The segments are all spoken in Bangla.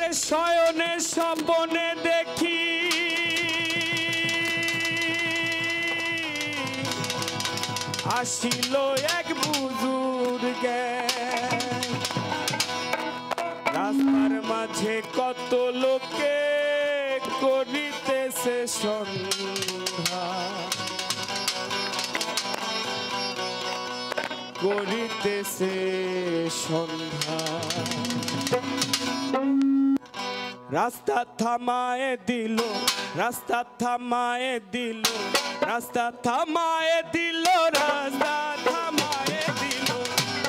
আরে শয়নে স্বপনে দেখি আসিল এক বুজুর্গে রাস্তার মাঝে কত লোকে করিতেছে সন্ধ্যা করিতেছে সন্ধ্যা রাস্তা থামায়ে দিল রাস্তা থামায়ে দিল রাস্তা থামায়ে দিল রাস্তা থামায়ে দিল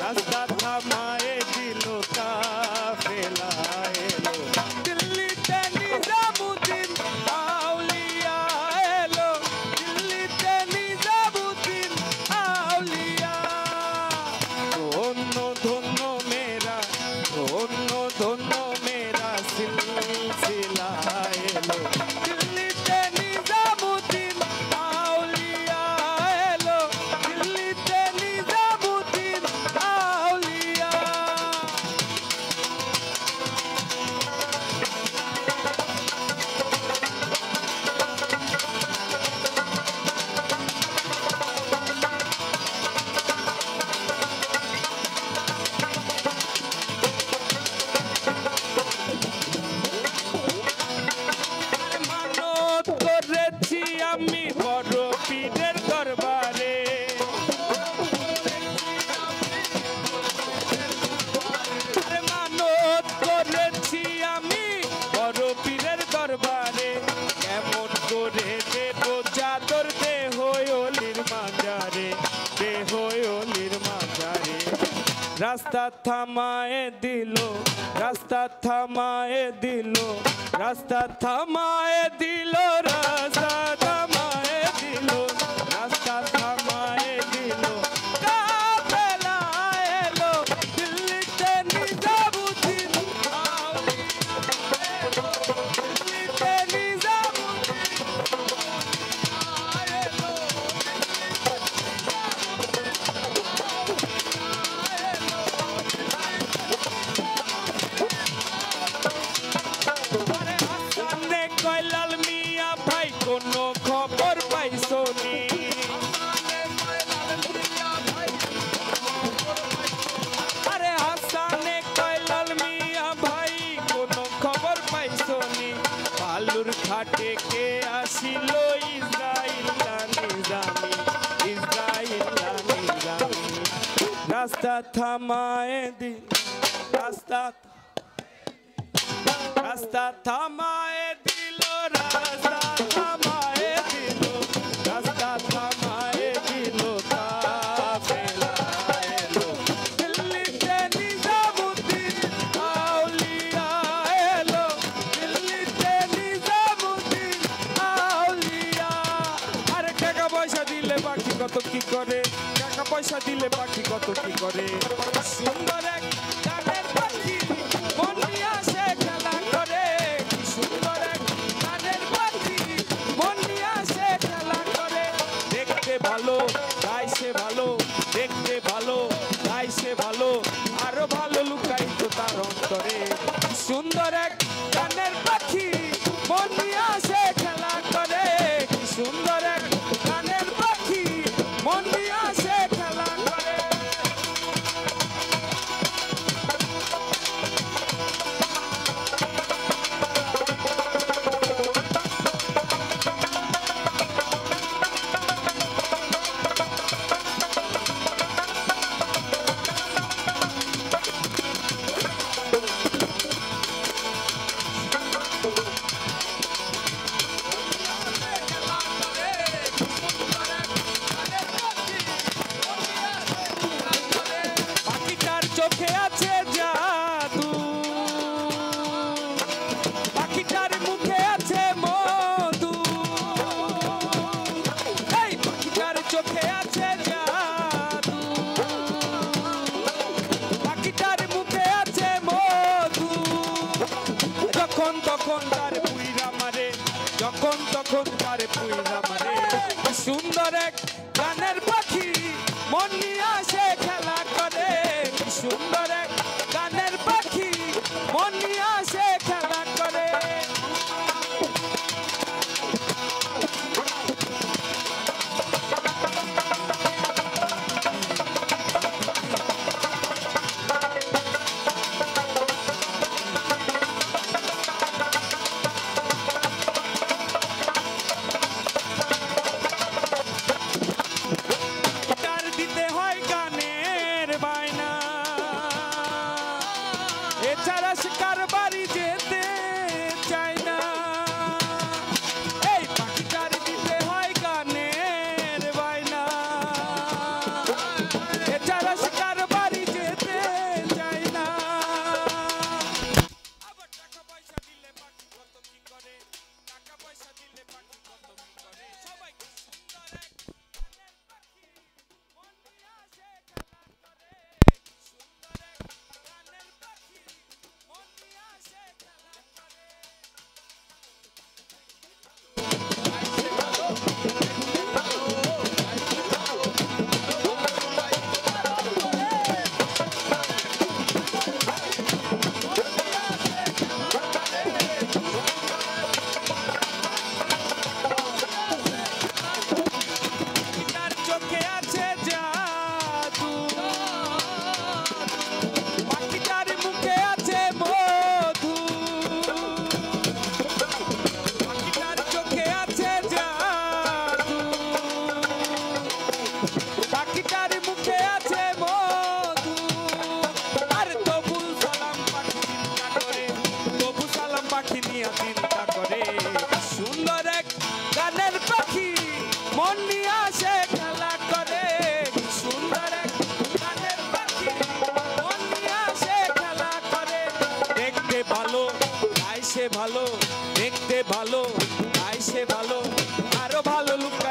রাস্তা থামায়ে দিল কাফেলা এলো দিল্লিতে নিজামুদ্দিন আউলিয়া এলো দিল্লিতে নিজামুদ্দিন আউলিয়া ধন্য ধন্য মেরা ধন্য ধন্য মেরা সিলসিলা এলো দিল্লিতে নিজামুদ্দিন আউলিয়া এলো দিল্লিতে নিজামুদ্দিন আউলিয়া আমি বড় পীরের দরবারে মানত করেছি আমি বড় পীরের দরবারে কেমন করে দেব চাদর দেহ অলির মাজারে দেহ অলির মাজারে রাস্তা থামায়ে দিল রাস্তা থামায়ে দিল রাস্তা থামায়ে দিল রাস্তা থামায়ে দিল রাস্তা থামায়ে দিল কাফেলা এলো দিল্লিতে নিজামুদ্দিন আউলিয়া এলো দিল্লিতে নিজামুদ্দিন এলো কয়লাল মিয়া ভাই কোনো খবর পাইছো নি আরে হাসানে কয়লাল মিয়া ভাই কোনো খবর পাইছো নি বালুর ঘাটে কে আসিল ইসরাইল নিজামি ইসরাইল নিজামি রাস্তা থামায়ে দি রাস্তা রাস্তা থামায়ে দিল রাস্তা থামায়ে দিল রাস্তা থামায়ে দিল কাফেলা এলো দিল্লিতে নিজামুদ্দিন আউলিয়া এলো দিল্লিতে নিজামুদ্দিন আউলিয়া আরে টাকা পয়সা দিলে বাকি কত কি করে টাকা পয়সা দিলে বাকি কত কি করে সুন্দর এক গানের পাখি মন নিয়ে আসে খেলা করে সুন্দর এক গানের পাখি মন নিয়ে আসে খেলা করে দেখতে ভালো গাইছে ভালো দেখতে ভালো গাইছে ভালো আরো ভালো লুকাইতো তার অন্তরে সুন্দর এক গানের পাখি মন নিয়ে আসে খেলা করে সুন্দর এক গানের পাখি মন নিয়ে আসে খেলা করে চোখে আছে জাদু পাখিটার মুখে আছে মধু এই পাখিটার চোখে আছে জাদু পাখিটার মুখে আছে মধু যখন তখন তার পুইরা মারে যখন তখন তার পুইরা মারে সুন্দর এক গানের পাখি মন নিয়ে আসে খেলা করে সুন্দর এক গানের পাখি মন নিয়ে আসে খেলা ভালো, গাইছে ভালো, দেখতে ভালো, গাইছে ভালো, আরো ভালো লুক